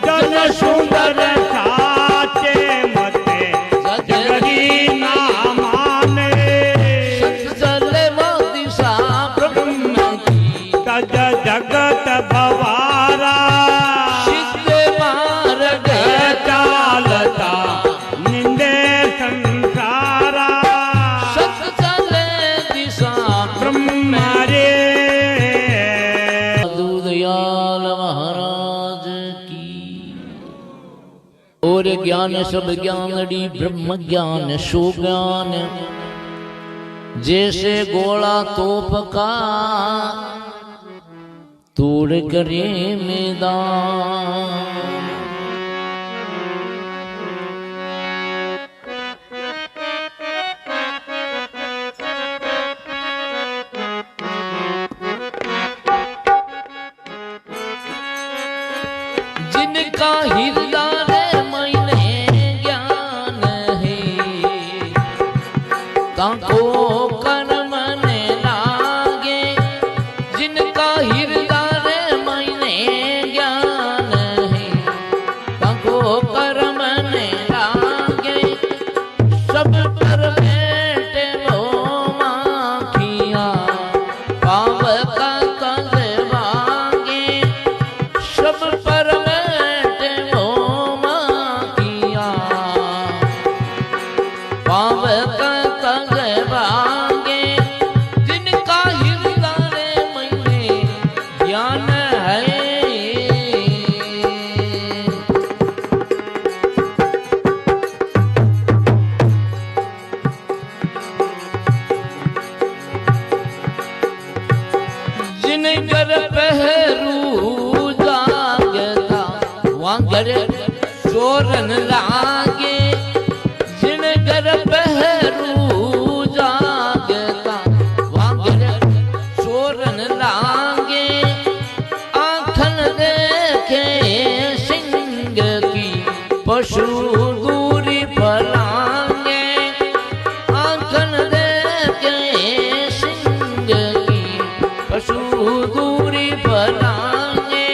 जन सुंदर साचे मते जगरी ना माने, चले वो दिशा ब्रह्म की, तज जगत भवारा सिद्ध मार्ग चालता निंदे संसारा, सत चले दिशा ब्रह्म रे दयाल महाराज की। और ज्ञान सब ज्ञानड़ी ब्रह्म ज्ञान सो ज्ञान, जैसे गोला तोप का तोड़ करे मैदान। जिनका हृदय में ज्ञान है, ताको कर्म ने लागे, जिनका हृदय में ज्ञान है, ताको कर्म ने लागे, सब पर बैठे वो माखिया पाव का तले वागे, सब पर बैठे वो माखिया पाव का तले वागे, जिनका हृदय में ज्ञान है। जिनकर पहरू जागता वांगर चोरन लागे, जिनकर पहरू जागता वांगर चोरन लागे, आँखन देखे सिंह की पशु दूरी फलांगे, आँखन देखे सिंह की पशु दूरी फलांगे,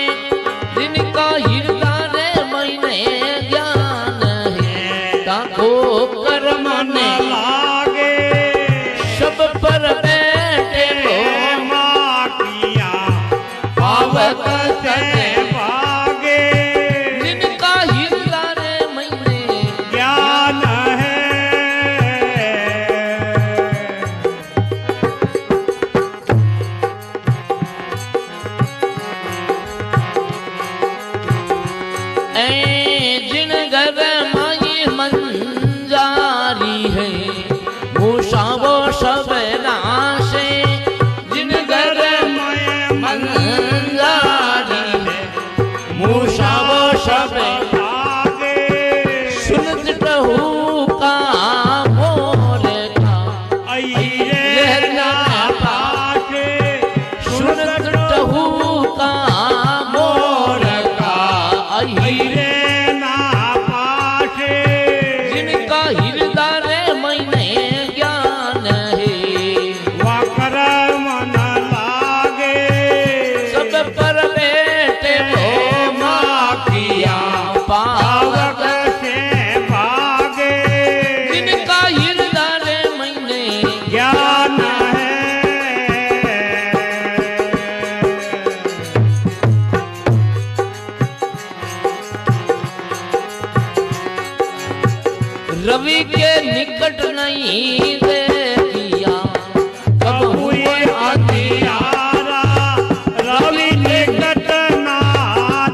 जिनका हृदय में ज्ञान है, ताको कर्म ने लागे सब पर बैठे वो माकिया पावक से भागे, जिनका हृदय में ज्ञान है। ऐ जिन घर माई मंजारी है, मूसा वो सब नाशे, जिन घर मैं मंजारी है, मूसा वो सब भागे, सुनत प्रभु का मोर का, अइरे ना पाके, सुनत प्रभु का मोर का, अइरे ना पाके, जिनका हृदय में ज्ञान है, वाकर मन लागे, सब पर बैठे वो माखिया पावक, से भागे, जिनका हृदय में ज्ञान है। रवि के निकट नहीं देखिया कबहू ये अंधियारा, रवि निकट ना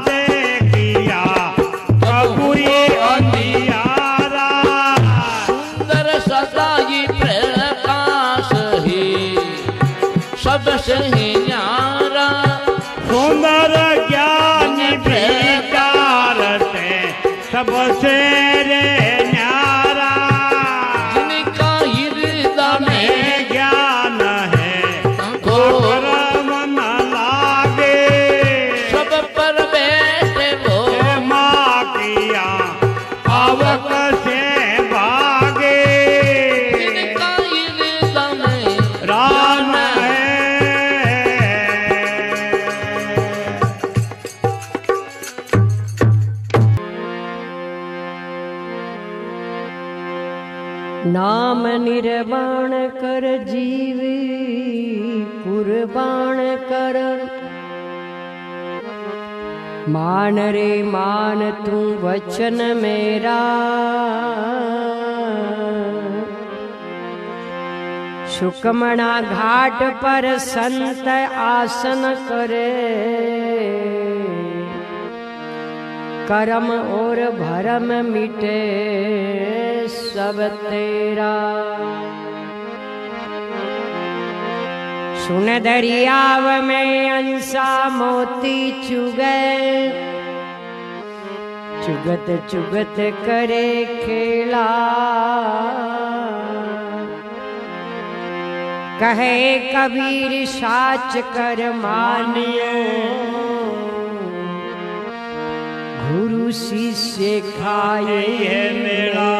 देखिया, कबू ये अंधियारा, सुंदर सदाई प्रकाश ही सबसे ही न्यारा, सुंदर ज्ञान विचार से सबसे रे न्यारा, जिनका हृदय में नाम निर्वाण कर जीवी कुर्बान कर। मान रे मान तू वचन मेरा, सुकमणा घाट पर संत आसन करे। कर्म और भरम मिटे सब तेरा। सुन दरियाव में अंसा मोती चुगे, चुगत चुगत करे खेला। कहे कबीर साच कर मानियो, गुरु शिष्य खाए है मेला।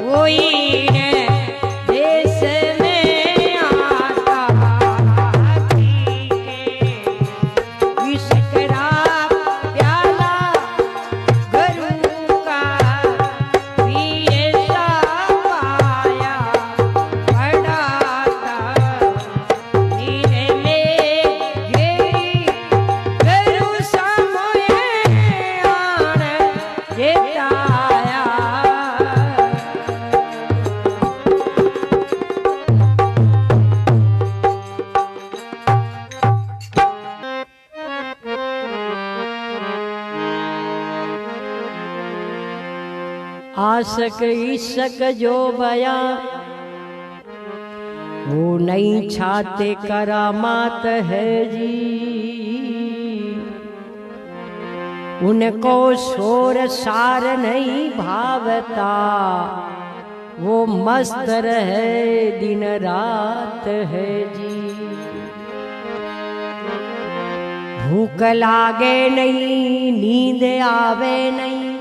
कोई ने देश में आता हाथी के विष करा प्याला गुरु का भी ऐसा पाया पड़ाता नीरे में घेरी गुरु सामोए आन जेताया। आसक ईसक जो बया वो नहीं छाते करामात है जी। उनको शोर सार नहीं भावता वो मस्त रहे दिन रात है जी। भूख लागे नहीं नींद आवे नहीं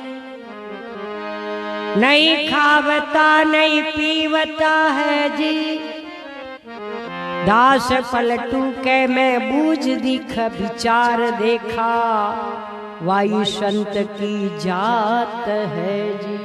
नहीं खावता नहीं पीवता है जी। दास पलटू के मैं बूझ दिख विचार देखा वायु संत की जात है जी।